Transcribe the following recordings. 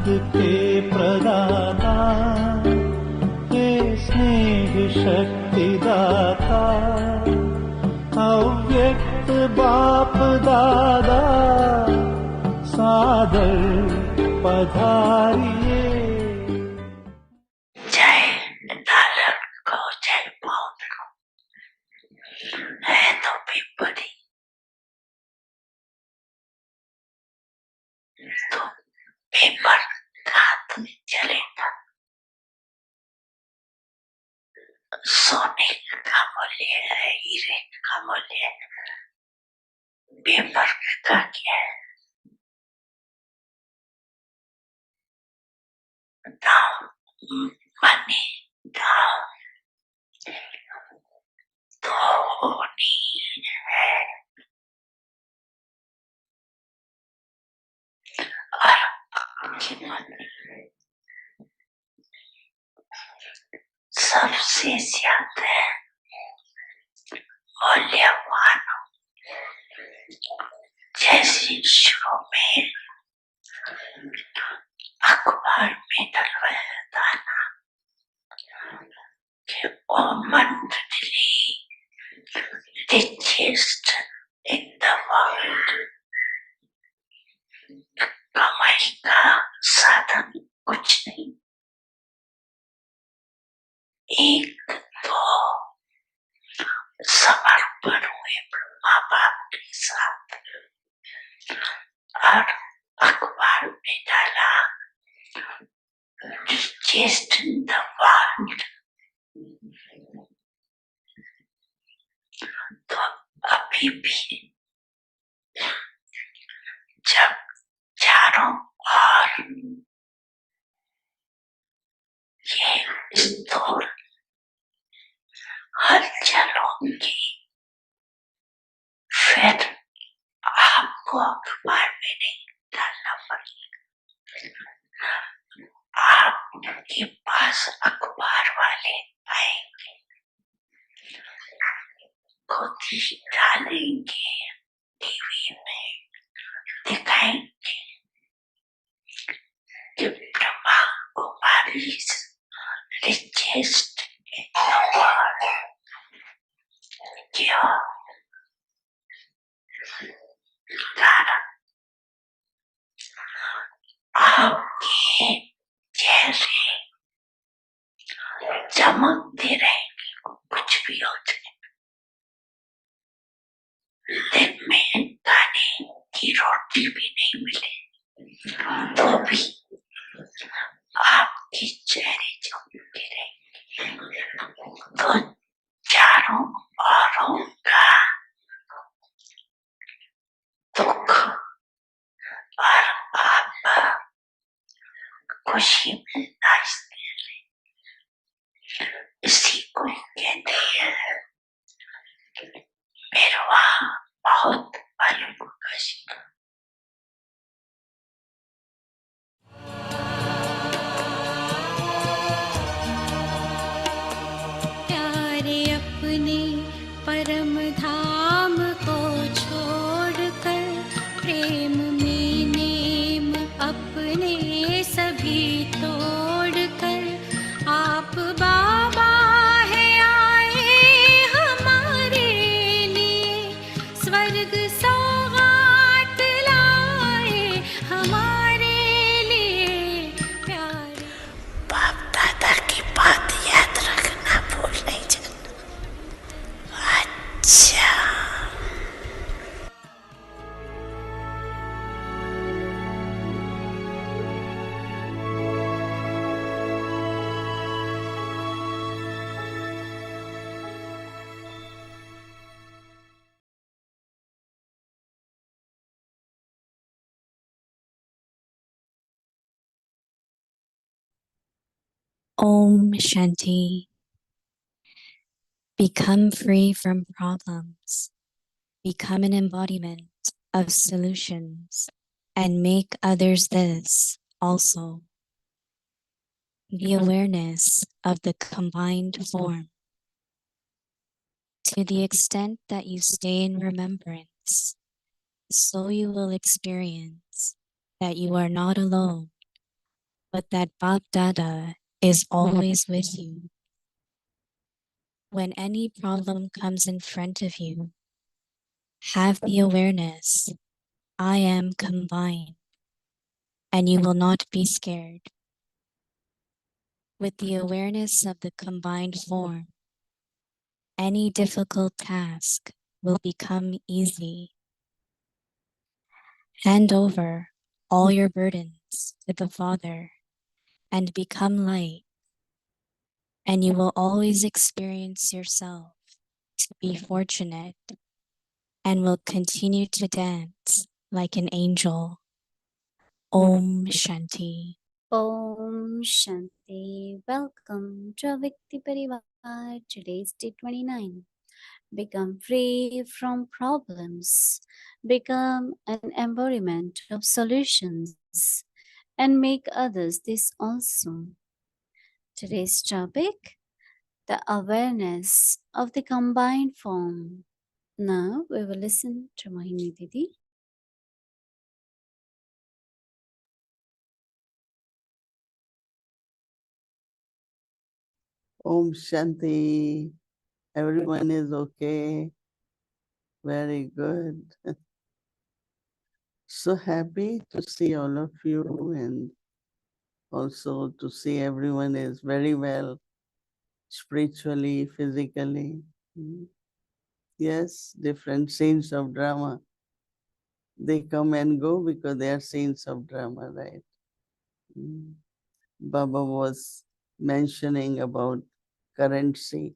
आनंद के प्रदाता, हे स्नेह शक्ति दाता, अव्यक्त बाप दादा सादर पधारिए। जय नारायण को, जय पौध को, है तो पिंपली तो पेपर हाथ में चलेगा। सोने का मूल्य है, हीरे का मूल्य है, पेपर का क्या है? दाम मनी दाम धोनी है और कीमत सबसे ज्यादा मूल्यवान। जैसे शुरू में अखबार में डलवाया था ना कि ओ मंत्री richest in the world, कमाई का साधन कुछ नहीं, एक तो समर्पण हुए माँ बाप के साथ और अखबार में डाला richest in the world। तो अभी भी जब चारों ओर ये स्थूल हलचल होंगी, फिर आपको अखबार में नहीं डालना पड़ेगा। आपके पास अखबार वाले आएंगे, खुद ही डालेंगे, टीवी में दिखाएंगे कि Brahma Kumari richest in the world। क्यों? कारण आपके चेहरे चमकते रहेंगे, कुछ भी हो जाए। दिन में खाने की रोटी भी नहीं मिले तो भी आपके चेहरे चमकते रहेंगे। तो चारों औरों का दुख और आप खुशी मिलना, इसी को कहते हैं मेरे वहां बहुत मालूम कशी। प्यारे अपने परम धाम को छोड़कर प्रेम में नेम अपने सभी तोड़कर आप बाबा है आए हमारे लिए, स्वर्ग सौगात लाए हमारे लिए। प्यारे बाप दादा की बात याद रखना भूल नहीं जाना। अच्छा, Om Shanti. Become free from problems. Become an embodiment of solutions and make others this also. The awareness of the combined form. To the extent that you stay in remembrance, so you will experience that you are not alone but that Bap Dada is always with you. When any problem comes in front of you, have the awareness, I am combined, and you will not be scared. With the awareness of the combined form, any difficult task will become easy. Hand over all your burdens to the Father and become light, and you will always experience yourself to be fortunate and will continue to dance like an angel. Om Shanti. Om Shanti. Welcome to Vikti Parivar. Today's day 29. Become free from problems. Become an embodiment of solutions. And make others this also. Today's topic, the awareness of the combined form. Now we will listen to Mohini Didi. Om Shanti. Everyone is okay. Very good. So happy to see all of you and also to see everyone is very well spiritually, physically. Yes, different scenes of drama. They come and go because they are scenes of drama, right? Baba was mentioning about currency,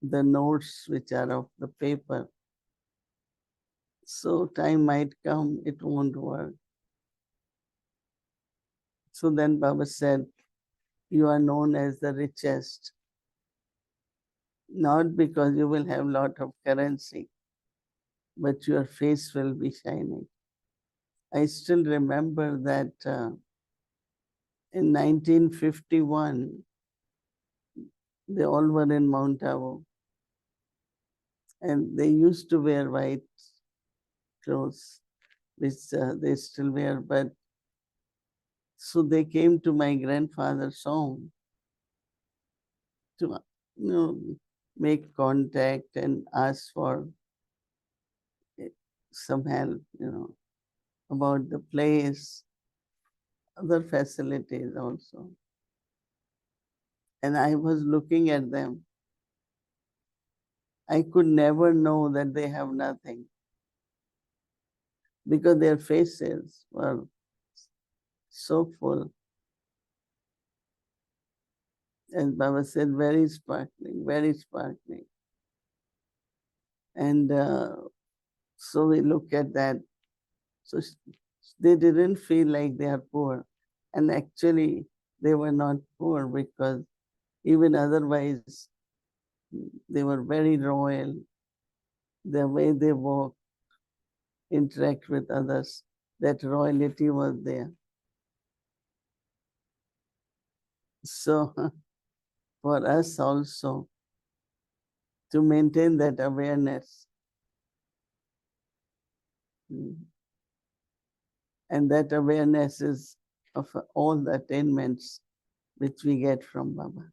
the notes which are of the paper. So time might come, it won't work. So then Baba said, you are known as the richest, not because you will have lot of currency, but your face will be shining. I still remember that in 1951, they all were in Mount Abu, and they used to wear white clothes, which they still wear, but so they came to my grandfather's home to make contact and ask for some help, about the place, other facilities also. And I was looking at them. I could never know that they have nothing because their faces were so full. As Baba said, very sparkling, very sparkling. And so we look at that. So they didn't feel like they are poor. And actually, they were not poor because even otherwise, they were very royal. The way they walk, interact with others, that royalty was there. So for us also to maintain that awareness, and that awareness is of all the attainments which we get from Baba.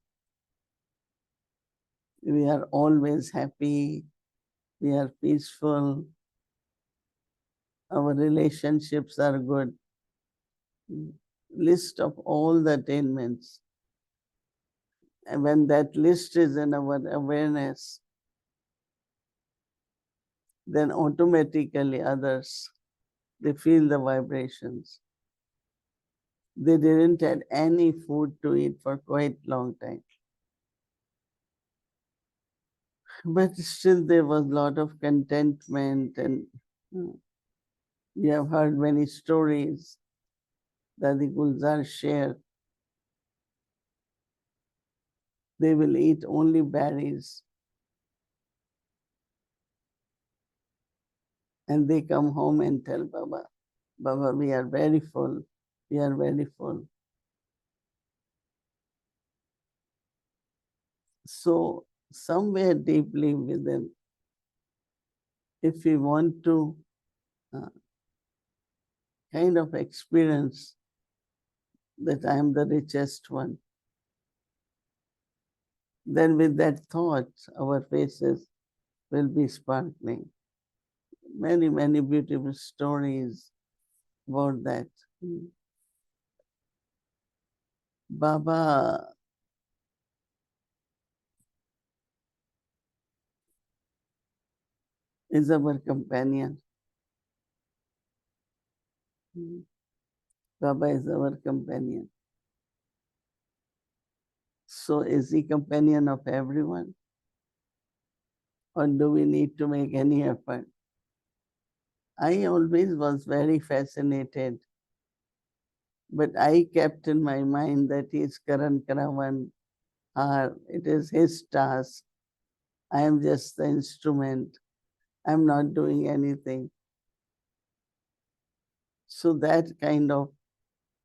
We are always happy, we are peaceful, our relationships are good. List of all the attainments. And when that list is in our awareness, then automatically others, they feel the vibrations. They didn't have any food to eat for quite long time. But still there was a lot of contentment, and we have heard many stories that the Gulzar share. They will eat only berries. And they come home and tell Baba, Baba, we are very full. We are very full. So somewhere deeply within, if we want to kind of experience that I am the richest one. Then with that thought, our faces will be sparkling. Many, many beautiful stories about that. Baba is our companion. Baba is our companion. So is he companion of everyone? Or do we need to make any effort? I always was very fascinated, but I kept in my mind that he is Karan Karavan, or it is his task. I am just the instrument. I'm not doing anything. So that kind of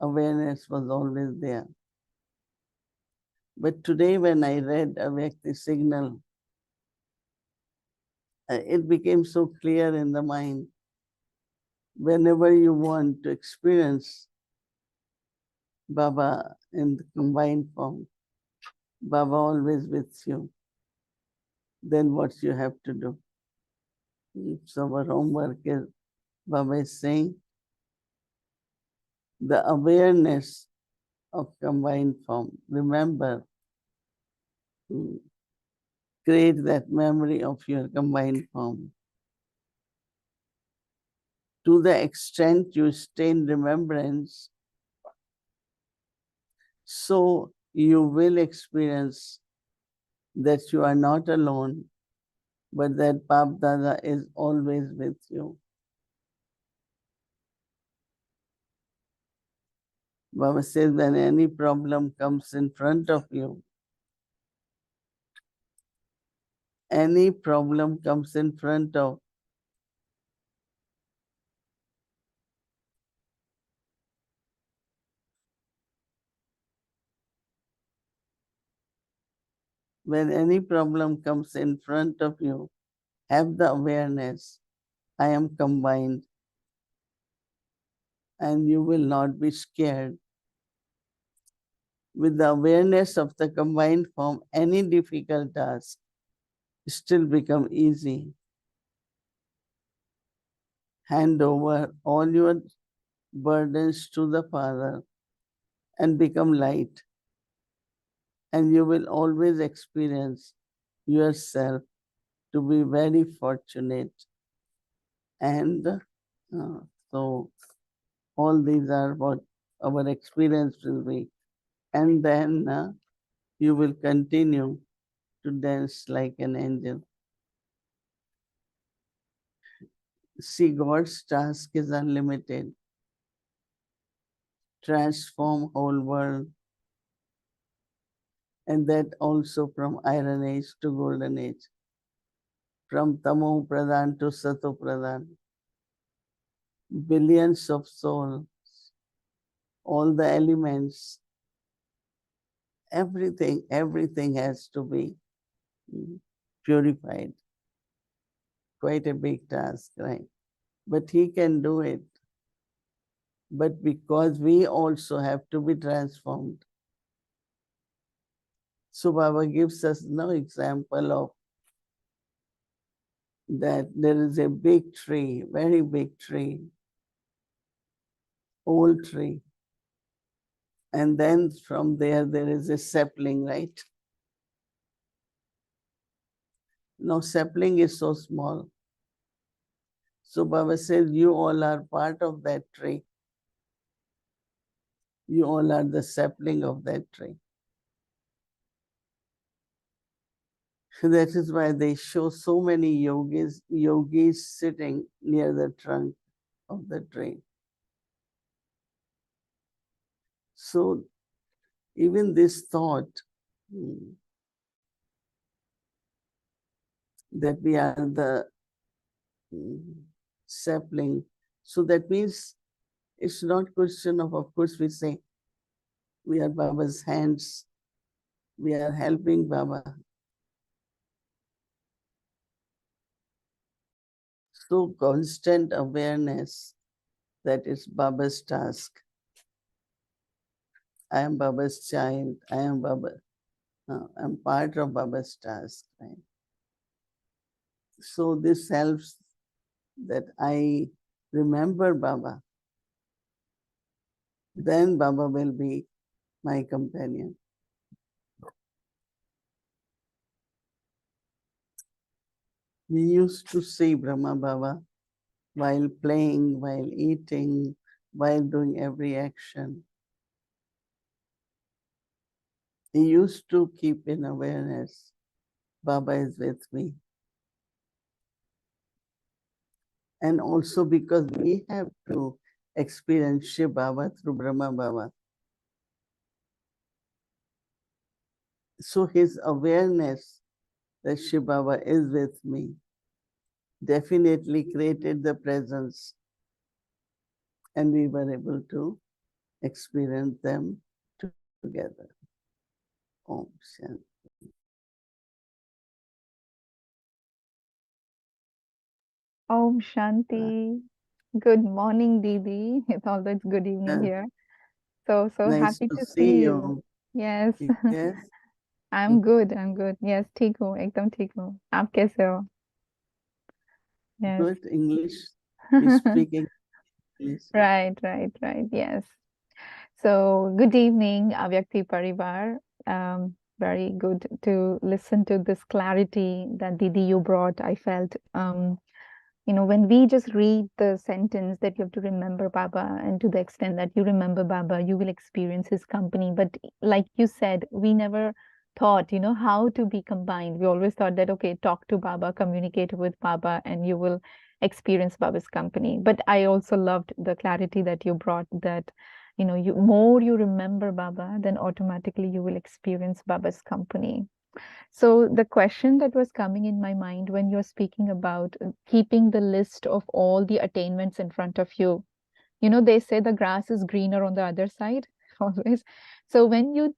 awareness was always there. But today when I read a Vyakti signal, it became so clear in the mind. Whenever you want to experience Baba in the combined form, Baba always with you, then what you have to do? So our homework is, Baba is saying, the awareness of combined form. Remember, create that memory of your combined form. To the extent you stay in remembrance, so you will experience that you are not alone, but that Bab Dada is always with you. Baba says, when any problem comes in front of you, any problem comes in front of, when any problem comes in front of you, have the awareness, I am combined, and you will not be scared. With the awareness of the combined form, any difficult task still become easy. Hand over all your burdens to the Father and become light. And you will always experience yourself to be very fortunate. And so all these are what our experience will be. And then you will continue to dance like an angel. See, God's task is unlimited. Transform whole world, and that also from Iron Age to Golden Age, from Tamo Pradhan to Sato Pradhan. Billions of souls, all the elements, everything has to be purified. Quite a big task, right? But he can do it. But because we also have to be transformed. So Baba gives us no example of that there is a big tree, very big tree, old tree. And then from there is a sapling, right? Now sapling is so small. So Baba says, you all are part of that tree. You all are the sapling of that tree. That is why they show so many yogis sitting near the trunk of the tree. So even this thought that we are the sapling, so that means it's not question of course we say we are Baba's hands, we are helping Baba. So constant awareness, that is Baba's task. I am Baba's child. I am Baba. I'm part of Baba's task, right? So this helps that I remember Baba. Then Baba will be my companion. We used to see Brahma Baba while playing, while eating, while doing every action. He used to keep in awareness, Baba is with me. And also because we have to experience Shiv Baba through Brahma Baba. So his awareness that Shiv Baba is with me definitely created the presence, and we were able to experience them together. Om Shanti. Om Shanti. Good morning, Didi. Although it's good evening here. So Nice happy to to see see you. you. Yes. Yes. I'm good. I'm good. Yes, ठीक हूँ, एकदम ठीक हूँ. आप कैसे हो? Yes. Good English. We speak English. Right. Yes. So good evening, Avyakti Parivar. Very good to listen to this clarity that Didi you brought. I felt when we just read the sentence that you have to remember Baba, and to the extent that you remember Baba, you will experience his company. But like you said, we never thought, how to be combined. We always thought that, okay, talk to Baba, communicate with Baba, and you will experience Baba's company. But I also loved the clarity that you brought, that, you more you remember Baba, then automatically you will experience Baba's company. So the question that was coming in my mind when you're speaking about keeping the list of all the attainments in front of you, they say the grass is greener on the other side always. So when you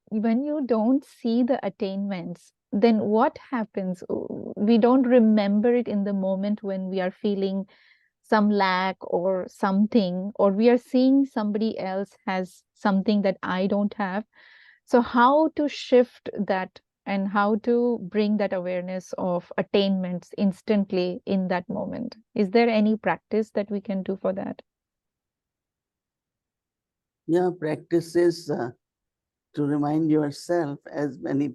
don't see the attainments, then what happens? We don't remember it in the moment when we are feeling some lack or something, or we are seeing somebody else has something that I don't have. So how to shift that and how to bring that awareness of attainments instantly in that moment? Is there any practice that we can do for that? Yeah, practice is to remind yourself as many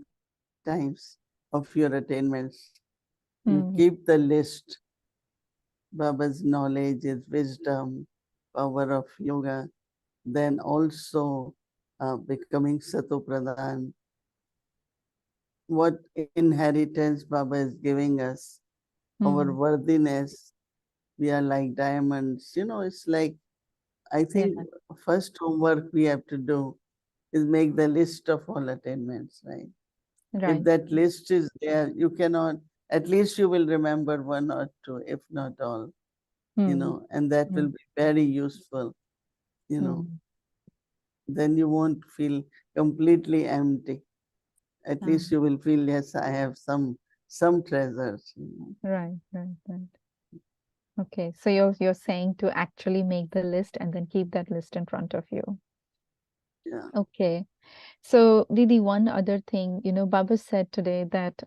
times of your attainments. You keep the list. Baba's knowledge, his wisdom, power of yoga, then also becoming Sato Pradhan. What inheritance Baba is giving us, our worthiness. We are like diamonds. It's like, I think first homework we have to do is make the list of all attainments, right? If that list is there, you cannot, at least you will remember one or two, if not all, and that will be very useful, then you won't feel completely empty. At least you will feel, yes, I have some treasures. Right. Okay, so you're saying to actually make the list and then keep that list in front of you. Yeah. Okay. So, Didi, one other thing, Baba said today that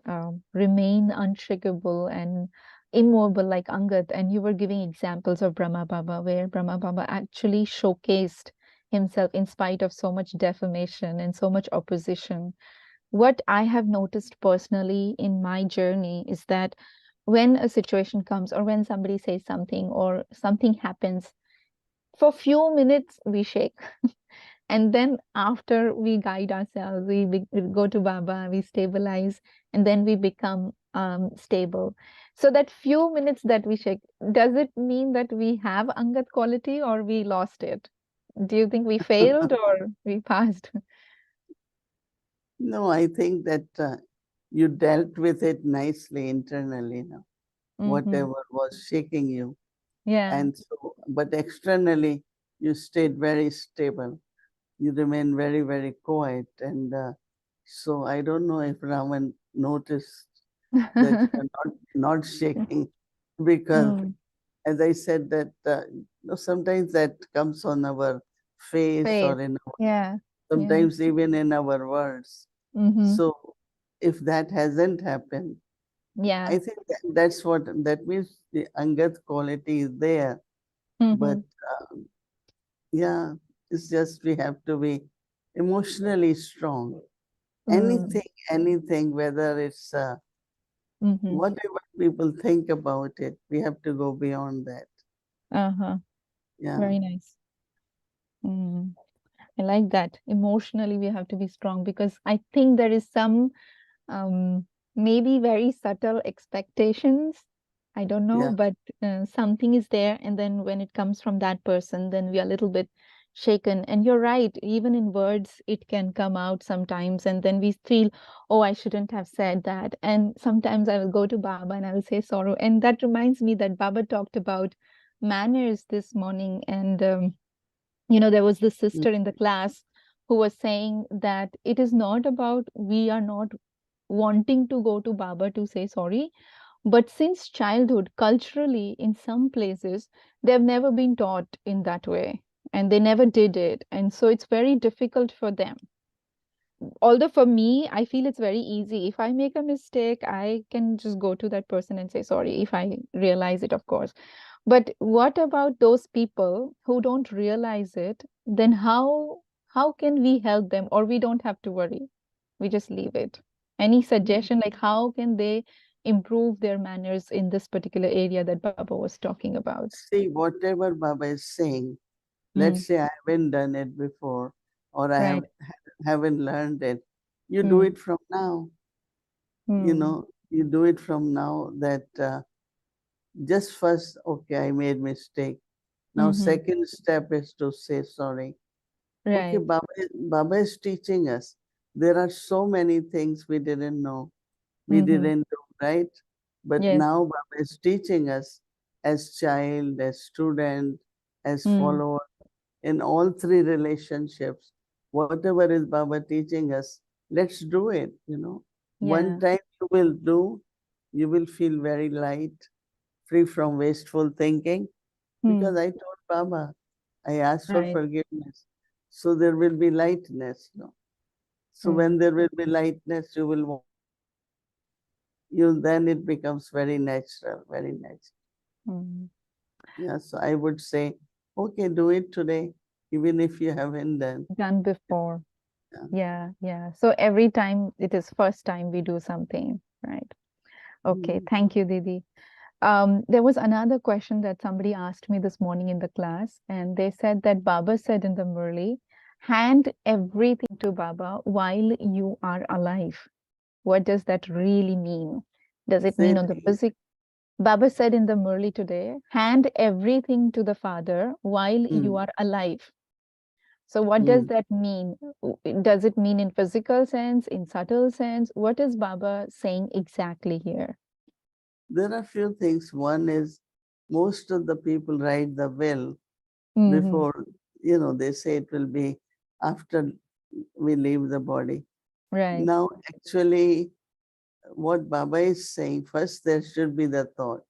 remain unshakable and immobile like Angad, and you were giving examples of Brahma Baba, where Brahma Baba actually showcased himself in spite of so much defamation and so much opposition. What I have noticed personally in my journey is that when a situation comes or when somebody says something or something happens, for few minutes we shake. And then after we guide ourselves, we go to Baba, we stabilize, and then we become stable. So that few minutes that we shake, does it mean that we have Angat quality or we lost it? Do you think we failed or we passed? No, I think that you dealt with it nicely internally now, whatever was shaking you. Yeah. And so, but externally, you stayed very stable. You remain very, very quiet. And so I don't know if Raman noticed that you are not shaking, because as I said that sometimes that comes on our face Faith. or in Yeah. sometimes even in our words. So if that hasn't happened, Yeah. I think that's what, that means the Angat quality is there. But yeah, it's just we have to be emotionally strong. Anything, whether it's whatever people think about it, we have to go beyond that. Yeah, Very nice. I like that. Emotionally, we have to be strong because I think there is some maybe very subtle expectations. I don't know, yeah. but something is there. And then when it comes from that person, then we are a little bit shaken. And you're right, even in words, it can come out sometimes. And then we feel, oh, I shouldn't have said that. And sometimes I will go to Baba and I will say sorrow. And that reminds me that Baba talked about manners this morning. And there was this Mm. sister in the class who was saying that it is not about we are not wanting to go to Baba to say sorry, but since childhood, culturally, in some places, they've never been taught in that way and they never did it. And so it's very difficult for them. Although for me, I feel it's very easy. If I make a mistake, I can just go to that person and say sorry if I realize it, of course. But what about those people who don't realize it? Then how can we help them, or we don't have to worry? We just leave it. Any suggestion, like how can they improve their manners in this particular area that Baba was talking about? See, whatever Baba is saying, Mm, let's say I haven't done it before, or I right. haven't learned it. You do Mm, it from now. mm, You do it from now. That just first, okay, I made mistake. Now, mm-hmm, second step is to say sorry. Okay, right. Baba is teaching us. There are so many things we didn't know, we Mm-hmm, didn't do, right? But yes. now Baba is teaching us as child, as student, as Mm, follower, in all three relationships. Whatever is Baba teaching us, let's do it. One yeah. time you will do, you will feel very light, free from wasteful thinking, because Mm, I told Baba, I asked for right. forgiveness. So there will be lightness. So Mm, when there will be lightness, you will then it becomes very natural, very natural. mm. Yeah, so I would say, okay, do it today, even if you haven't done. Done before. Yeah. Yeah, yeah. So every time it is first time we do something, right? Okay, Mm. thank you, Didi. There was another question that somebody asked me this morning in the class, and they said that Baba said in the Murli, hand everything to Baba while you are alive. What does that really mean? Does it Say mean it on the again. physical? Baba said in the Murli today, hand everything to the Father while you Mm. are alive. So what does Mm. that mean? Does it mean in physical sense, in subtle sense? What is Baba saying exactly here? There are few things. One is most of the people write the will Hmm. before, they say it will be after we leave the body. Right. Now, actually, what Baba is saying, first there should be the thought.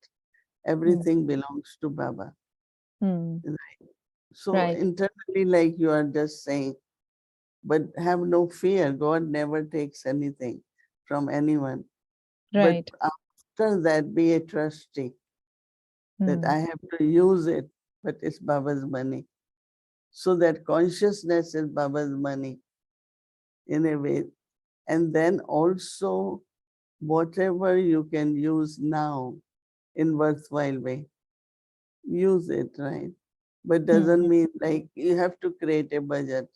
Mm. Everything belongs to Baba. Mm. So Right. internally, like you are just saying, but have no fear. God never takes anything from anyone. But Right. after that, be a trustee that Mm. I have to use it, but it's Baba's money. So that consciousness is Baba's money in a way. And then also, whatever you can use now in worthwhile way, use it, right? But doesn't Mm. mean like you have to create a budget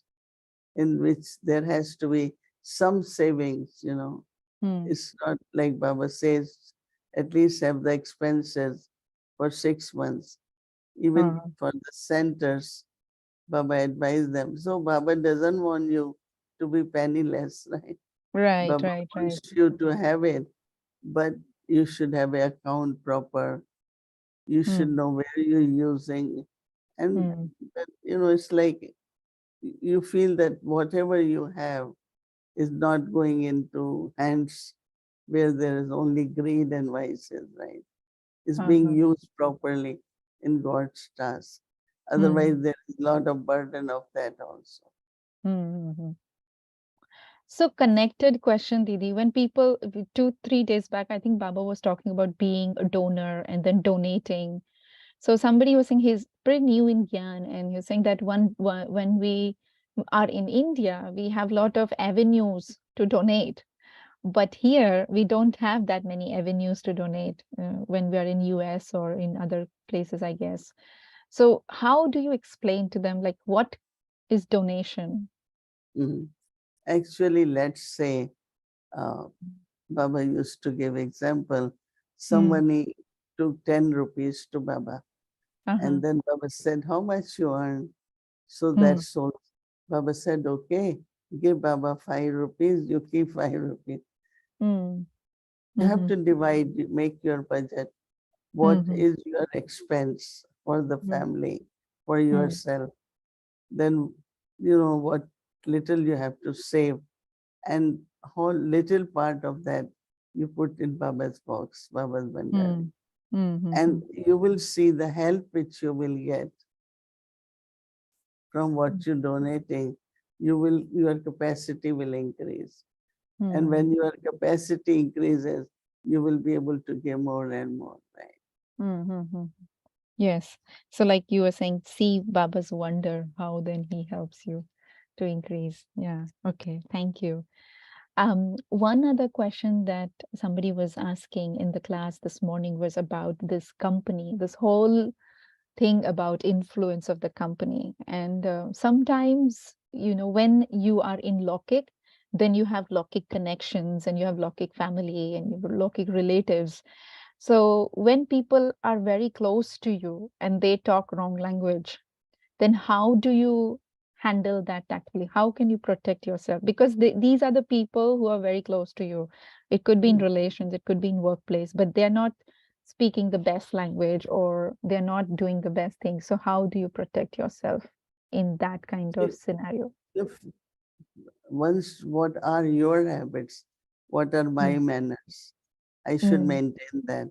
in which there has to be some savings. Mm. It's not like Baba says, at least have the expenses for 6 months. Even Uh, for the centers, Baba advised them. So Baba doesn't want you to be penniless, right? right. Baba Right. Right. wants you to have it, but you should have an account proper. You should Mm. know where you're using. And, Mm. it's like you feel that whatever you have is not going into hands where there is only greed and vices, right? It's being Uh-huh. used properly in God's task. Otherwise, Mm. there is a lot of burden of that also. Mm-hmm. So connected question, Didi. When people 2, 3 days back, I think Baba was talking about being a donor and then donating. So somebody was saying he's pretty new in Gyan, and he was saying that when we are in India, we have a lot of avenues to donate. But here we don't have that many avenues to donate when we are in US or in other places, I guess. So how do you explain to them like what is donation? Mhm. Actually, let's say Baba used to give example. Mm. Somebody took 10 rupees to Baba, Uh-huh. and then Baba said, "How much you earn?" So Mm. that's all. Baba said, "Okay, give Baba 5 rupees. You keep 5 rupees. Mm. You have Mhm. to divide, make your budget. What Mhm. is your expense for the Mm. family, for Mm. yourself? Then you know what little you have to save, and whole little part of that you put in Baba's box, Baba's Bandari. Mm. Mhm. And you will see the help which you will get from what you're donating. Your capacity will increase. And Mm. when your capacity increases, you will be able to give more and more, right? Mhm. Yes. So like you were saying, see Baba's wonder, how then he helps you to increase. Yeah. Okay. Thank you. One other question that somebody was asking in the class this morning was about this company, this whole thing about influence of the company. And sometimes, when you are in Lokik, then you have Lokik connections and you have Lokik family and you have Lokik relatives. So when people are very close to you and they talk wrong language, then how do you handle that tactfully? How can you protect yourself? Because these are the people who are very close to you. It could be in Mm. relations, it could be in workplace, but they're not speaking the best language or they're not doing the best thing. So how do you protect yourself in that kind of If, scenario? if once, what are your habits? What are my Mm, manners? I should mm, maintain that.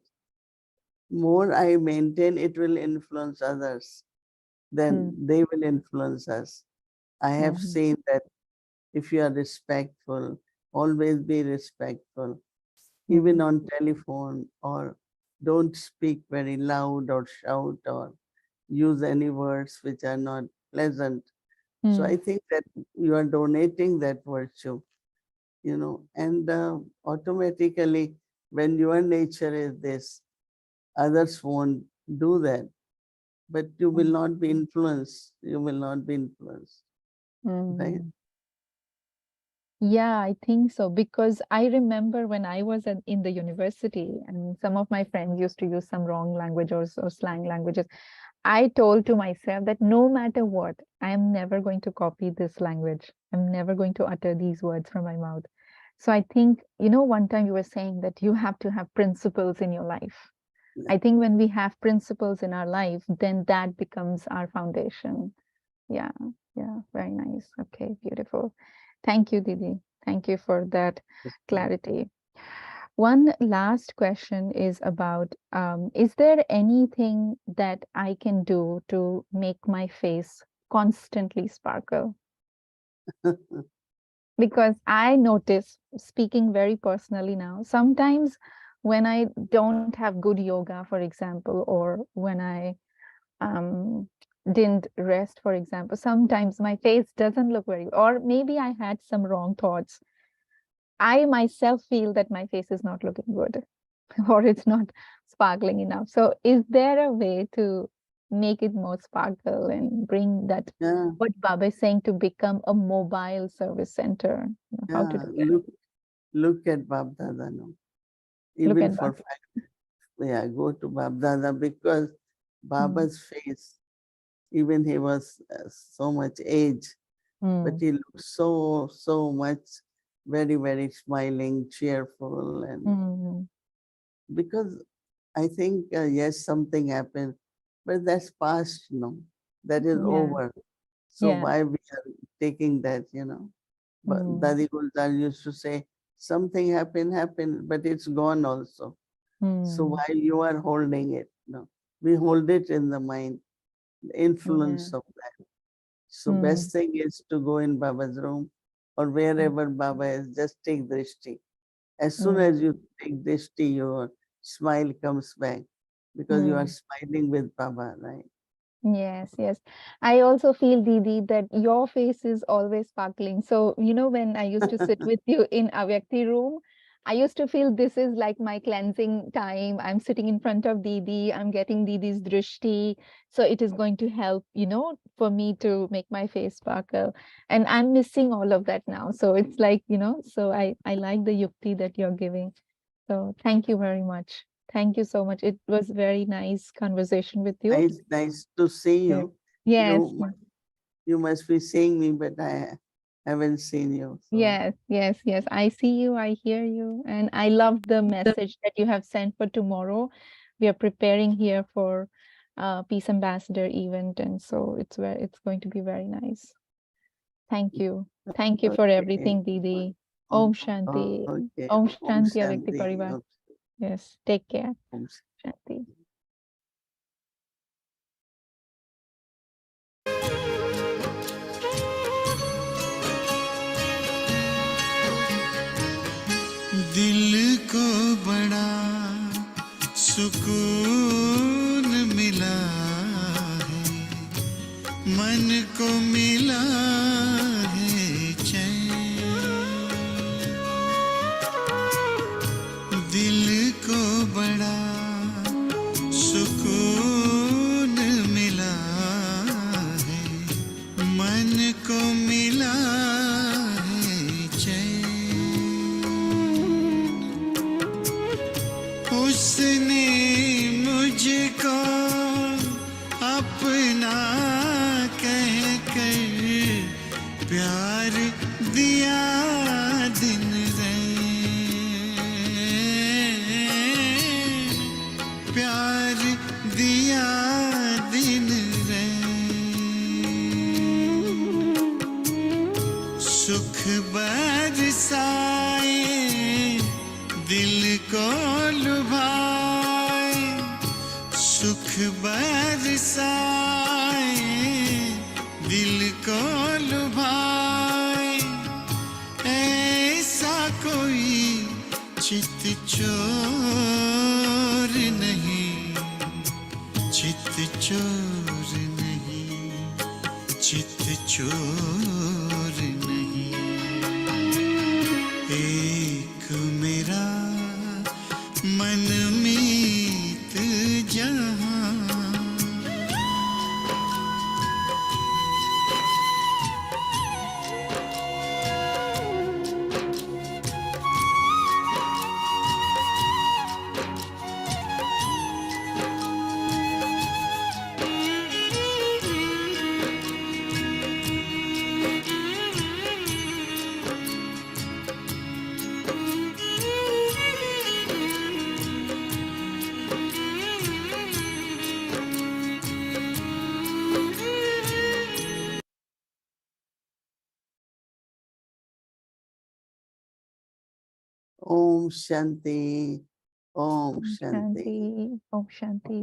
More I maintain, it will influence others, then mm, they will influence us. I have mhm, seen that if you are respectful, always be respectful, even mhm, on telephone, or don't speak very loud or shout or use any words which are not pleasant. So mm, I think that you are donating that virtue, and automatically when your nature is this, others won't do that, but you will mm, not be influenced. You will not be influenced, right? mm. Yeah, I think so. Because I remember when I was in the university and some of my friends used to use some wrong language or slang languages. I told to myself that no matter what, I am never going to copy this language. I'm never going to utter these words from my mouth. So I think, one time you were saying that you have to have principles in your life. Yeah. I think when we have principles in our life, then that becomes our foundation. Yeah, yeah, very nice. Okay, beautiful. Thank you, Didi. Thank you for that clarity. One last question is about, is there anything that I can do to make my face constantly sparkle? Because I notice, speaking very personally now, sometimes when I don't have good yoga, for example, or when I um, didn't rest, for example, sometimes my face doesn't look very, or maybe I had some wrong thoughts. I myself feel that my face is not looking good or it's not sparkling enough. So, is there a way to make it more sparkle and bring that, Yeah, what Baba is saying, to become a mobile service center? How to yeah. do that? Look at Bab Dada now. Look Even at for Baba. 5, yeah, go to Bab Dada, because Mm, Baba's face, even he was so much age, but mm, he looked so much very, very smiling, cheerful, and mm, because I think, yes, something happened, but that's past, that is yeah, over. So yeah. why we are taking that? But Mm, Dadi Gulzar used to say, something happened, but it's gone also. So mm, why you are holding it? No, we hold it in the mind, the yeah. influence of that. So best thing is to go in Baba's room or wherever Baba is, just take drishti. As soon as you take drishti, your smile comes back because you are smiling with Baba, right? Yes, yes. I also feel, Didi, that your face is always sparkling. So, you know, when I used to sit with you in Avyakti room, I used to feel this is like my cleansing time. I'm sitting in front of Didi, I'm getting Didi's drishti. So it is going to help, you know, for me to make my face sparkle. And I'm missing all of that now. So it's like, you know, so I like the yukti that you're giving. So thank you very much. Thank you so much. It was very nice conversation with you. Nice to see Yeah. you. Yes, You must be seeing me, but I haven't seen you. So. yes, yes, yes. I see you, I hear you, and I love the message that you have sent for tomorrow. We are preparing here for Peace Ambassador event, and so it's going to be very nice. Thank you. Thank you for Okay. everything, Didi. Om Shanti. Okay. Om Om Shanti, Avyakti Shanti. Parivar. Yes, take care. Om Shanti. दिल को बड़ा सुकून मिला है, मन को मिला है चैन। दिल को बड़ा सुकून मिला है, मन को मिला है चैन। उसने मुझको अपना कहकर प्यार दिया दिन रैन, प्यार दिया दिन रैन। सुख बरसाए दिल को लुभाए, सुख बरसाए दिल को लुभाए। ऐसा कोई चित चोर नहीं, चित चोर नहीं, चित चोर नहीं। एक मेरा मनमीत जहां। Om Shanti. Om Shanti. Shanti. Om Shanti.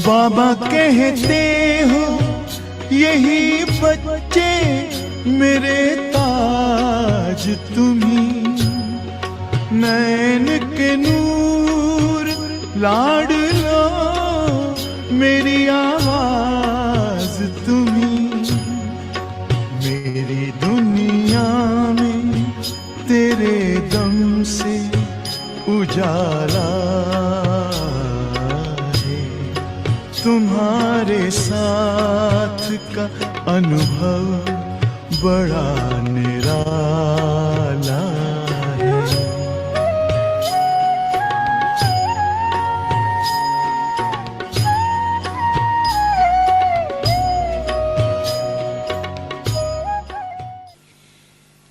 बाबा कहते हो यही बच्चे मेरे ताज तुम्ही, नैन के नूर लाडलो मेरी आवाज तुम्ही। मेरी दुनिया में तेरे दम से उजाला है, तुम्हारे साथ का अनुभव बड़ा निराला है।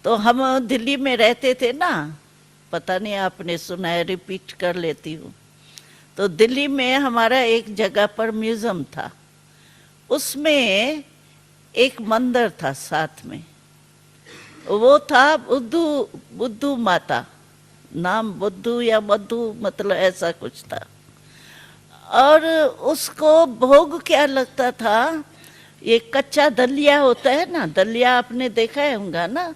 तो हम दिल्ली में रहते थे ना, पता नहीं आपने सुना है, रिपीट कर लेती हूँ। तो दिल्ली में हमारा एक जगह पर म्यूजियम था, उसमें एक मंदिर था साथ में, वो था बुद्धू, बुद्धू माता, नाम बुद्धू या मधु मतलब ऐसा कुछ था। और उसको भोग क्या लगता था, ये कच्चा दलिया होता है ना, दलिया आपने देखा है होगा ना,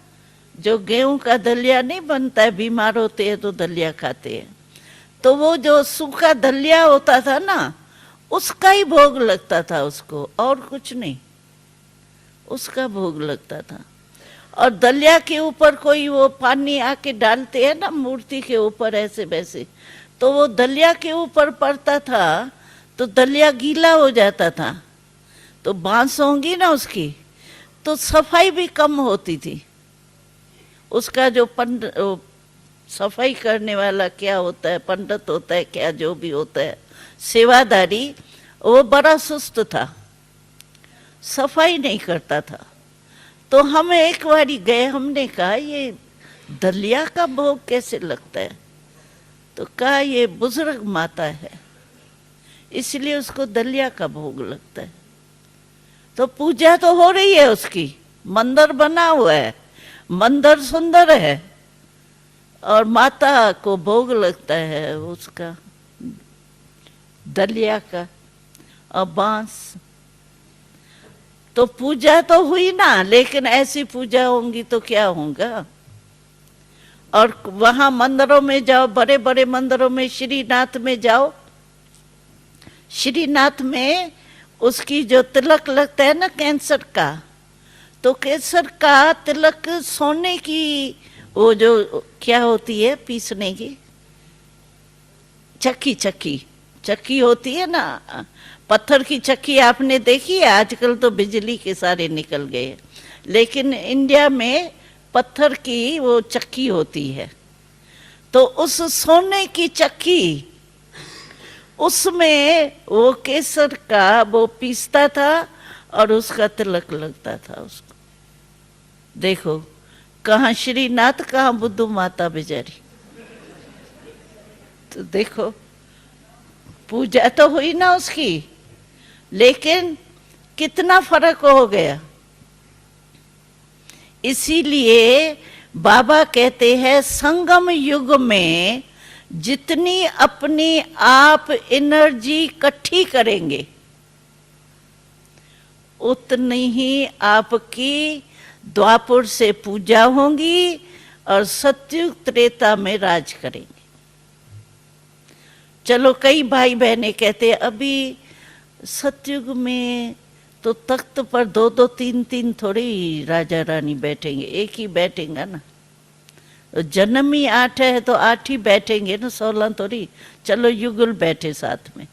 जो गेहूं का दलिया नहीं बनता है, बीमार होते हैं तो दलिया खाते हैं, तो वो जो सूखा दलिया होता था ना, उसका ही भोग लगता था उसको, और कुछ नहीं, उसका भोग लगता था। और दलिया के ऊपर कोई वो पानी आके डालते हैं ना मूर्ति के ऊपर ऐसे वैसे, तो वो दलिया के ऊपर पड़ता था तो दलिया गीला हो जाता था, तो बांस होंगी ना उसकी, तो सफाई भी कम होती थी। उसका जो सफाई करने वाला क्या होता है, पंडित होता है क्या, जो भी होता है सेवादारी, वो बड़ा सुस्त था, सफाई नहीं करता था। तो हम एक बारी गए, हमने कहा ये दलिया का भोग कैसे लगता है, तो कहा ये बुजुर्ग माता है इसलिए उसको दलिया का भोग लगता है। तो पूजा तो हो रही है उसकी, मंदिर बना हुआ है, मंदिर सुंदर है, और माता को भोग लगता है उसका दलिया का और बांस। तो पूजा तो हुई ना, लेकिन ऐसी पूजा होंगी तो क्या होगा। और वहां मंदिरों में जाओ, बड़े बड़े मंदिरों में, श्रीनाथ में जाओ, श्रीनाथ में उसकी जो तिलक लगता है ना कैंसर का, तो कैंसर का तिलक सोने की, वो जो क्या होती है पीसने की चक्की, चक्की होती है ना, पत्थर की चक्की आपने देखी है, आजकल तो बिजली के सारे निकल गए, लेकिन इंडिया में पत्थर की वो चक्की होती है। तो उस सोने की चक्की, उसमें वो केसर का वो पीसता था और उसका तिलक लगता था उसको। देखो कहाँ श्रीनाथ, कहाँ बुद्धू माता बेचारी। तो देखो पूजा तो हुई ना उसकी, लेकिन कितना फर्क हो गया। इसीलिए बाबा कहते हैं संगम युग में जितनी अपनी आप एनर्जी इकट्ठी करेंगे उतनी ही आपकी द्वापर से पूजा होंगी और सतयुग त्रेता में राज करेंगे। चलो कई भाई बहनें कहते हैं अभी सतयुग में तो तख्त पर दो दो तीन तीन थोड़ी राजा रानी बैठेंगे, एक ही बैठेगा ना। जन्म ही 8 है तो 8 ही बैठेंगे ना, 16 थोड़ी। चलो युगल बैठे साथ में,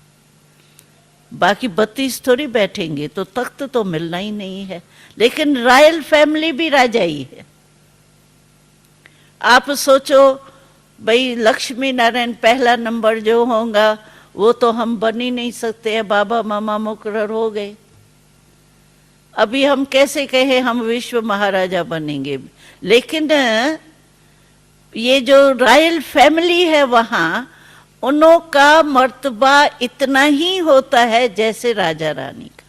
बाकी 32 थोड़ी बैठेंगे, तो तख्त तो मिलना ही नहीं है। लेकिन रॉयल फैमिली भी राजा ही है। आप सोचो भाई लक्ष्मी नारायण पहला नंबर जो होगा वो तो हम बन ही नहीं सकते हैं, बाबा मामा मुकर्रर हो गए। अभी हम कैसे कहे हम विश्व महाराजा बनेंगे, लेकिन ये जो रॉयल फैमिली है वहां, उन्हों का मर्तबा इतना ही होता है जैसे राजा रानी का।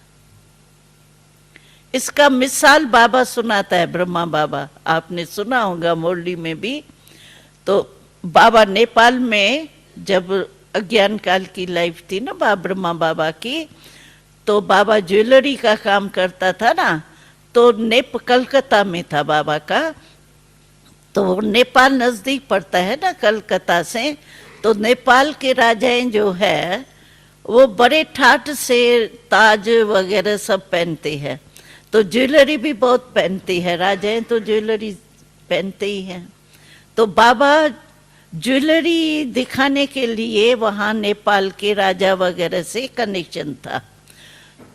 इसका मिसाल बाबा सुनाता है, ब्रह्मा बाबा, आपने सुना होगा मुरली में भी। तो बाबा नेपाल में जब अज्ञान काल की लाइफ थी ना ब्रह्मा बाबा की, तो बाबा ज्वेलरी का काम करता था ना, तो कलकत्ता में था बाबा का, तो नेपाल नजदीक पड़ता है ना कलकत्ता से। तो नेपाल के राजाएं जो है वो बड़े ठाट से ताज वगैरह सब पहनते हैं, तो ज्वेलरी भी बहुत पहनती है, राजाएं तो ज्वेलरी पहनते ही हैं। तो बाबा ज्वेलरी दिखाने के लिए वहाँ नेपाल के राजा वगैरह से कनेक्शन था।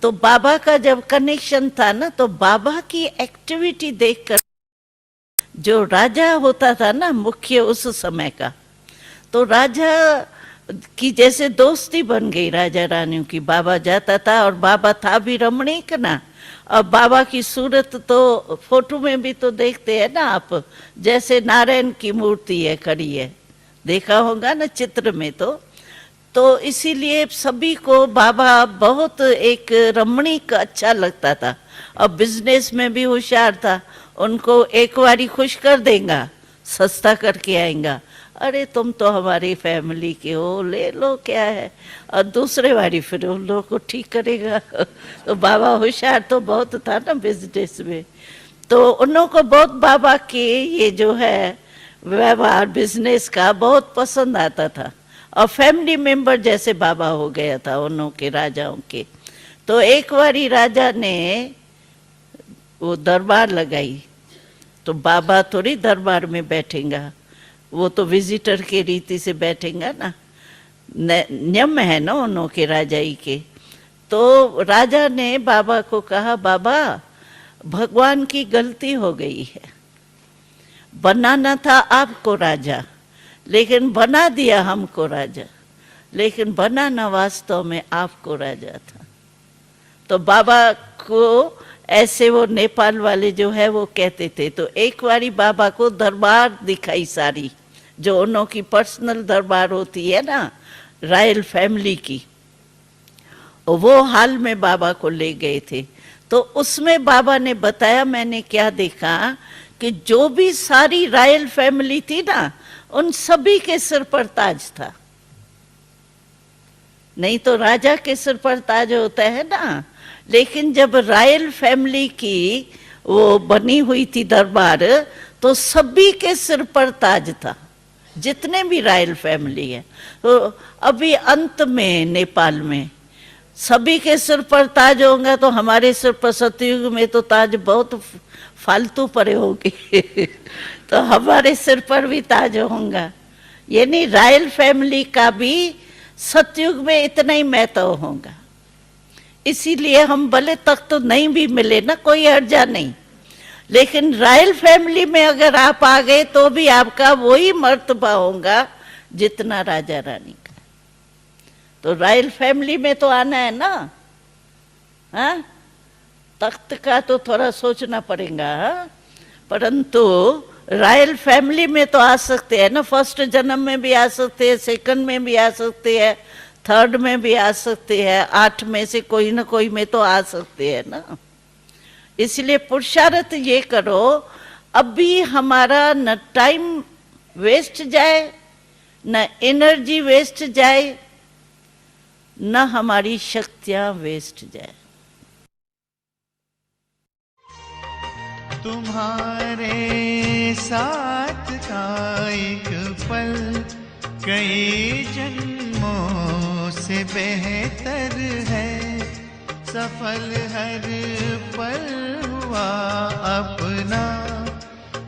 तो बाबा का जब कनेक्शन था ना, तो बाबा की एक्टिविटी देखकर जो राजा होता था ना मुख्य उस समय का, तो राजा की जैसे दोस्ती बन गई राजा रानियों की। बाबा जाता था और बाबा था भी रमणीक ना, और बाबा की सूरत तो फोटो में भी तो देखते हैं ना आप, जैसे नारायण की मूर्ति है खड़ी है, देखा होगा ना चित्र में। तो इसीलिए सभी को बाबा बहुत एक रमणीक अच्छा लगता था। अब बिजनेस में भी होशियार था, उनको एक बारी खुश कर देगा, सस्ता करके आएगा, अरे तुम तो हमारी फैमिली के हो, ले लो क्या है, और दूसरे बारी फिर उन लोगों को ठीक करेगा। तो बाबा होशियार तो बहुत था ना बिजनेस में, तो उन लोगों को बहुत बाबा के ये जो है व्यवहार बिजनेस का बहुत पसंद आता था, और फैमिली मेंबर जैसे बाबा हो गया था उन के राजाओं के। तो एक बारी राजा ने वो दरबार लगाई, तो बाबा थोड़ी दरबार में बैठेगा, वो तो विजिटर के रीति से बैठेगा ना, नियम है ना उन्हों के राजाई के। तो राजा ने बाबा को कहा, बाबा भगवान की गलती हो गई है, बनाना था आपको राजा, लेकिन बना दिया हमको राजा, लेकिन बनाना वास्तव में आपको राजा था। तो बाबा को ऐसे वो नेपाल वाले जो है वो कहते थे। तो एक बारी बाबा को दरबार दिखाई सारी, जो उन्हों की पर्सनल दरबार होती है ना रॉयल फैमिली की, वो हाल में बाबा को ले गए थे। तो उसमें बाबा ने बताया, मैंने क्या देखा कि जो भी सारी रॉयल फैमिली थी ना, उन सभी के सिर पर ताज था। नहीं तो राजा के सिर पर ताज होता है ना, लेकिन जब रॉयल फैमिली की वो बनी हुई थी दरबार, तो सभी के सिर पर ताज था, जितने भी रॉयल फैमिली है। तो अभी अंत में नेपाल में सभी के सिर पर ताज होगा, तो हमारे सिर पर सतयुग में तो ताज बहुत फालतू पड़े होंगे। तो हमारे सिर पर भी ताज होगा, यानी रॉयल फैमिली का भी सतयुग में इतना ही महत्व होगा। इसीलिए हम भले तख्त तो नहीं भी मिले ना, कोई हर्जा नहीं, लेकिन रॉयल फैमिली में अगर आप आ गए तो भी आपका वही मर्तबा होगा जितना राजा रानी का। तो रॉयल फैमिली में तो आना है ना, हाँ, तख्त का तो थोड़ा सोचना पड़ेगा, हाँ? परंतु रॉयल फैमिली में तो आ सकते हैं ना, फर्स्ट जन्म में भी आ सकते हैं, सेकंड में भी आ सकते हैं, थर्ड में भी आ सकते हैं, 8 में से कोई ना कोई में तो आ सकते हैं ना। इसलिए पुरुषार्थ ये करो, अभी हमारा न टाइम वेस्ट जाए, न एनर्जी वेस्ट जाए, न हमारी शक्तियां वेस्ट जाए। तुम्हारे साथ का एक पल कई जन्मों से बेहतर है, सफल हर पल हुआ अपना,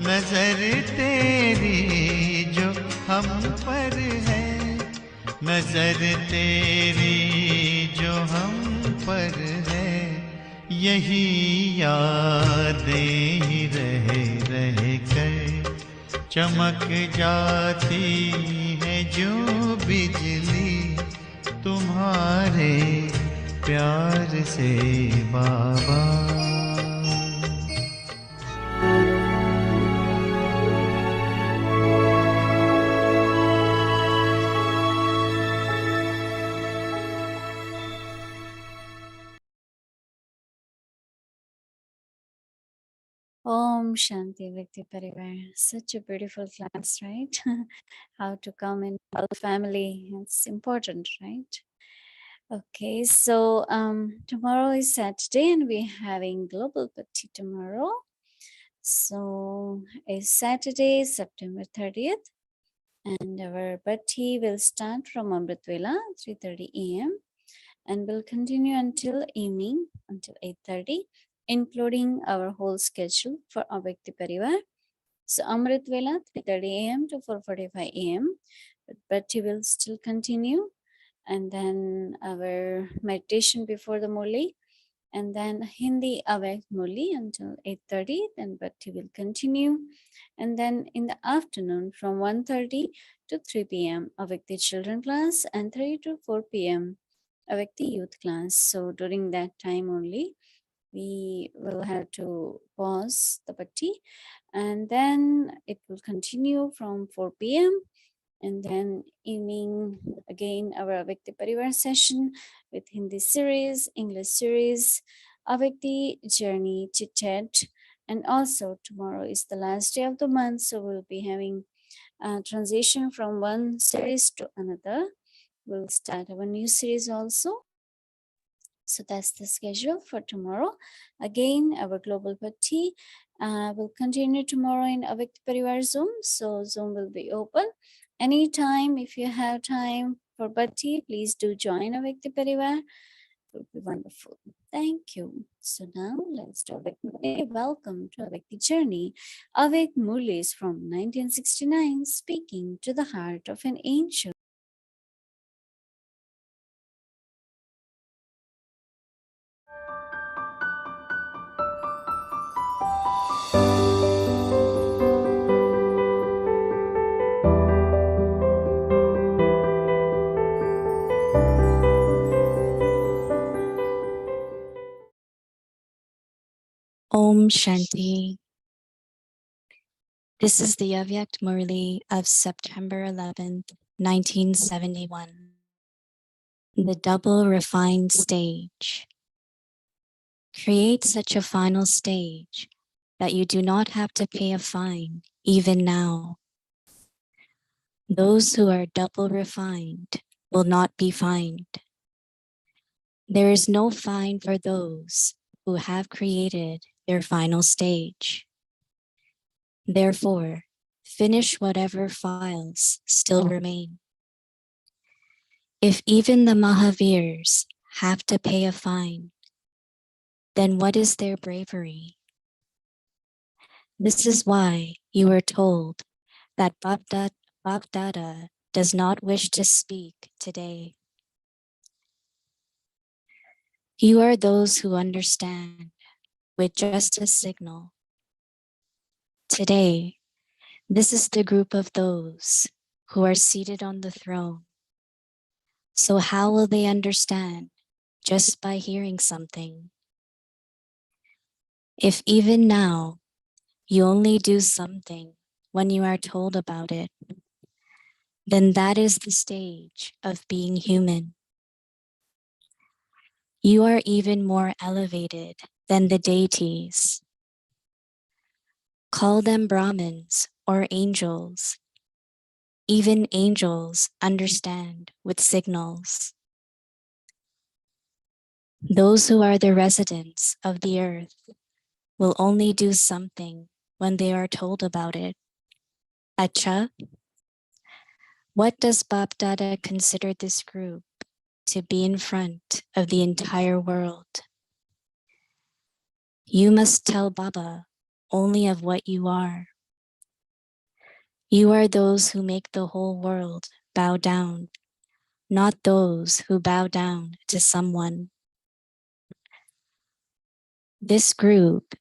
नजर तेरी जो हम पर है, नजर तेरी जो हम पर है, यही यादें ही रह रह कर चमक जाती है जो बिजली तुम्हारे प्यार से बाबा। Om Shanti Vikti Parivar. Such a beautiful class, right? How to come in our family. It's important, right? Okay, so tomorrow is Saturday and we're having Global Party tomorrow. So it's Saturday, September 30th, and our party will start from Amritvela, 3:30 a.m. and will continue until evening, until 8:30, including our whole schedule for Avyakti Parivar. So Amrit Vela 3:30 a.m. to 4:45 a.m. But he will still continue, and then our meditation before the Murli, and then Hindi Avyakt Murli until 8:30. Then Bhakti will continue, and then in the afternoon from 1:30 to 3 p.m. Avyakti Children class, and 3 to 4 p.m. Avyakti Youth class. So during that time only, we will have to pause the bhakti, and then it will continue from 4 p.m. And then evening, again, our Avyakti Parivar session with Hindi series, English series, Avyakti Journey Chit Chat. And also tomorrow is the last day of the month, so we'll be having a transition from one series to another. We'll start our new series also. So that's the schedule for tomorrow. Again, our global party will continue tomorrow in Avyakti Parivar Zoom. So Zoom will be open. Anytime, if you have time for Bhatti, please do join Avyakti Parivar. It would be wonderful. Thank you. So now let's do Avyakti. Welcome to Avyakti Journey. Avek Murlis from 1969 speaking to the heart of an angel. Om Shanti. This is the Avyakt Murli of September 11th, 1971. The double refined stage. Create such a final stage that you do not have to pay a fine even now. Those who are double refined will not be fined. There is no fine for those who have created their final stage. Therefore, finish whatever files still remain. If even the Mahavirs have to pay a fine, then what is their bravery? This is why you were told that Bapdada does not wish to speak today. You are those who understand with just a signal. Today, this is the group of those who are seated on the throne. So how will they understand just by hearing something? If even now you only do something when you are told about it, then that is the stage of being human. You are even more elevated than the deities. Call them Brahmins or angels. Even angels understand with signals. Those who are the residents of the earth will only do something when they are told about it. Acha, what does Bapdada consider this group to be in front of the entire world? You must tell Baba only of what you are. You are those who make the whole world bow down, not those who bow down to someone. This group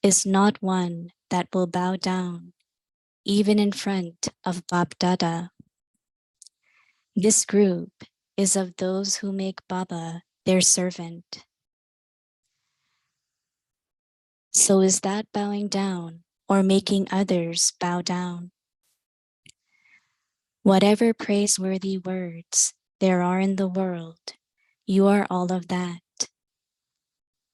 is not one that will bow down even in front of Bapdada. This group is of those who make Baba their servant. So is that bowing down or making others bow down? Whatever praiseworthy words there are in the world, you are all of that.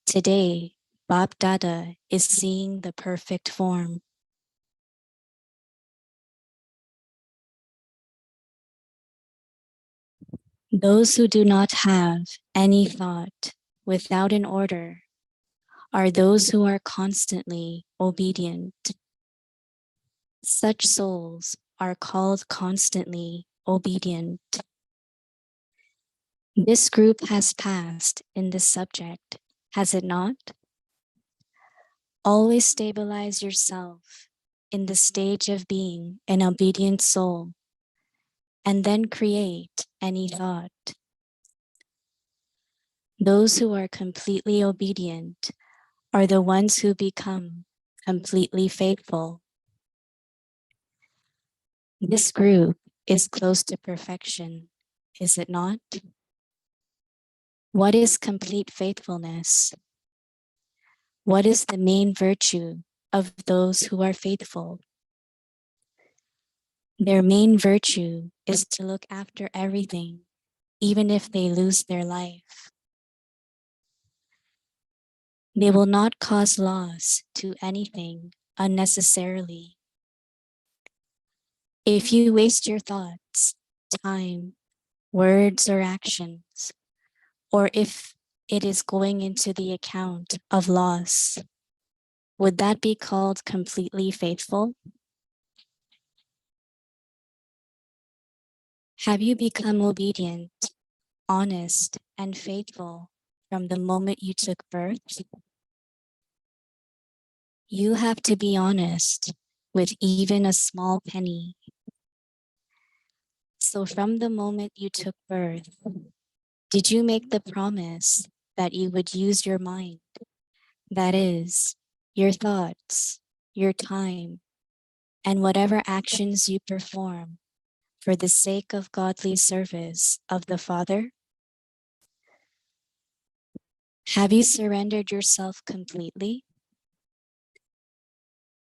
Today, Bapdada is seeing the perfect form. Those who do not have any thought without an order are those who are constantly obedient. Such souls are called constantly obedient. This group has passed in this subject, has it not? Always stabilize yourself in the stage of being an obedient soul, and then create any thought. Those who are completely obedient are the ones who become completely faithful. This group is close to perfection, is it not? What is complete faithfulness? What is the main virtue of those who are faithful? Their main virtue is to look after everything, even if they lose their life. They will not cause loss to anything unnecessarily. If you waste your thoughts, time, words, or actions, or if it is going into the account of loss, would that be called completely faithful? Have you become obedient, honest, and faithful from the moment you took birth? You have to be honest with even a small penny. So from the moment you took birth, did you make the promise that you would use your mind? That is, your thoughts, your time, and whatever actions you perform for the sake of godly service of the Father? Have you surrendered yourself completely?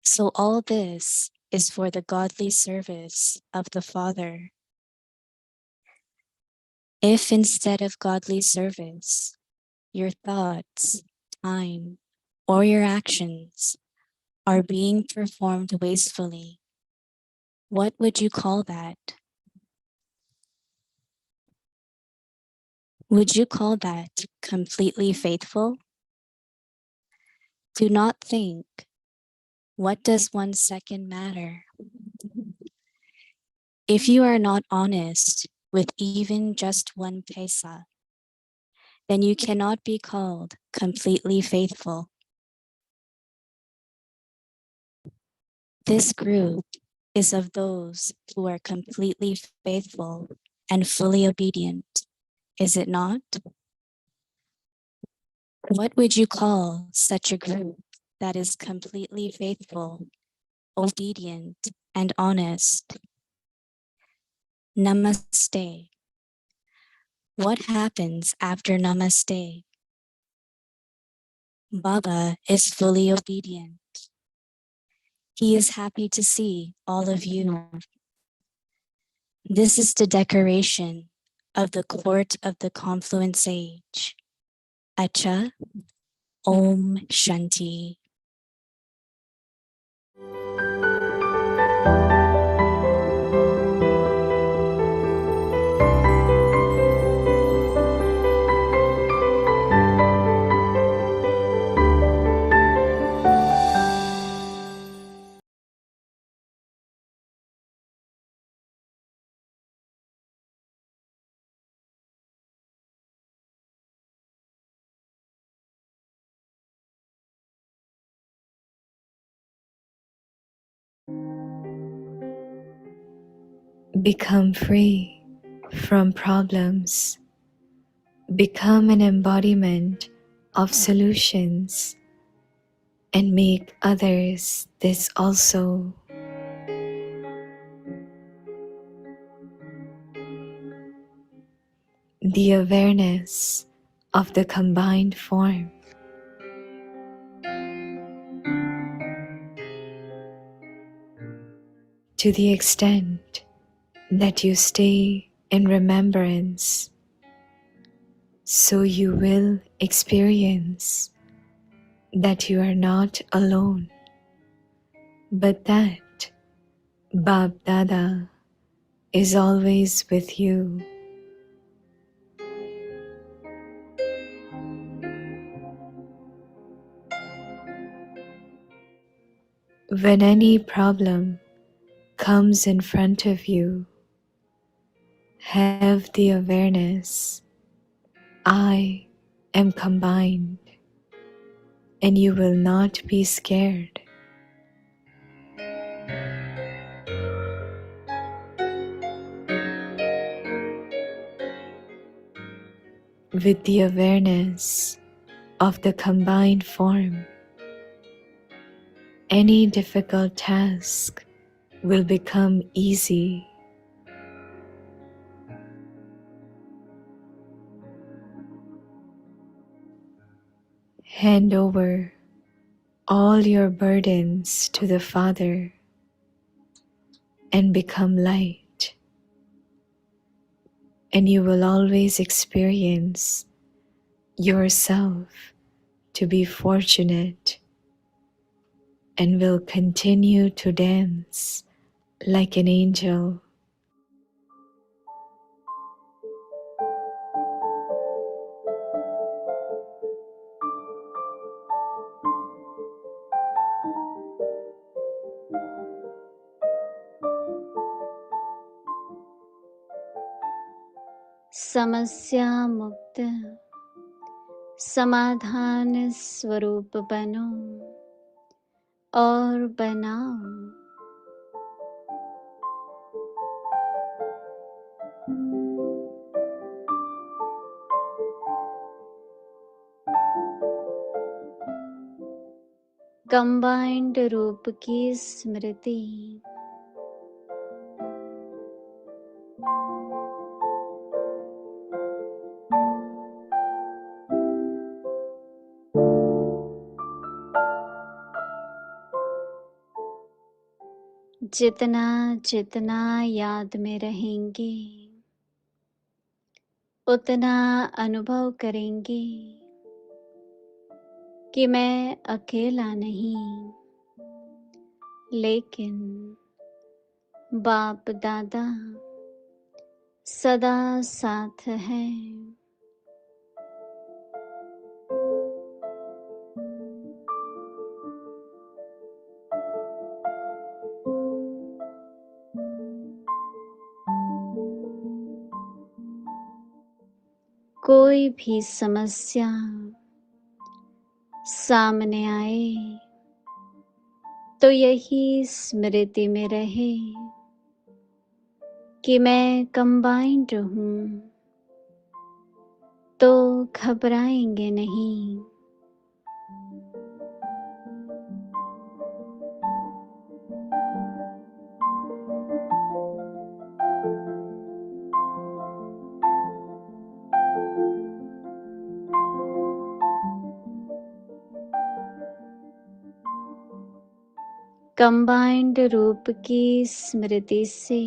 So all this is for the godly service of the Father. If instead of godly service, your thoughts, time, or your actions are being performed wastefully, what would you call that? Would you call that completely faithful? Do not think, what does 1 second matter? If you are not honest with even just 1 paisa, then you cannot be called completely faithful. This group is of those who are completely faithful and fully obedient, is it not? What would you call such a group that is completely faithful, obedient, and honest? Namaste. What happens after Namaste? Baba is fully obedient. He is happy to see all of you. This is the decoration of the court of the confluent sage. Acha, Om Shanti. Become free from problems. Become an embodiment of solutions and make others this also. The awareness of the combined form. To the extent that you stay in remembrance, so you will experience that you are not alone, but that Bab Dada is always with you. When any problem comes in front of you, have the awareness, I am combined, and you will not be scared. With the awareness of the combined form, any difficult task will become easy. Hand over all your burdens to the Father. and become light. And you will always experience yourself to be fortunate and will continue to dance like an angel. समस्या मुक्त समाधान स्वरूप बनो और बनाओ। Combined रूप की स्मृति जितना जितना याद में रहेंगे उतना अनुभव करेंगे कि मैं अकेला नहीं, लेकिन बाप दादा सदा साथ है। कोई भी समस्या सामने आए तो यही स्मृति में रहे कि मैं कंबाइंड हूँ, तो घबराएंगे नहीं। कंबाइंड रूप की स्मृति से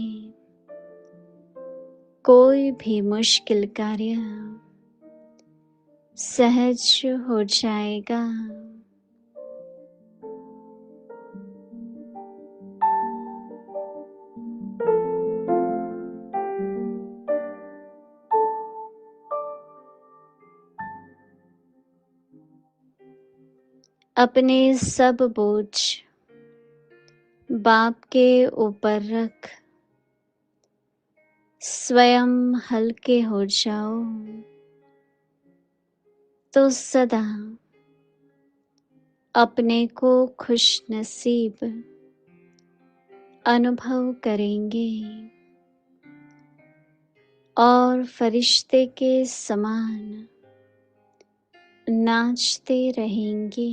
कोई भी मुश्किल कार्य सहज हो जाएगा। अपने सब बोझ बाप के ऊपर रख स्वयं हल्के हो जाओ, तो सदा अपने को खुश नसीब अनुभव करेंगे और फरिश्ते के समान नाचते रहेंगे।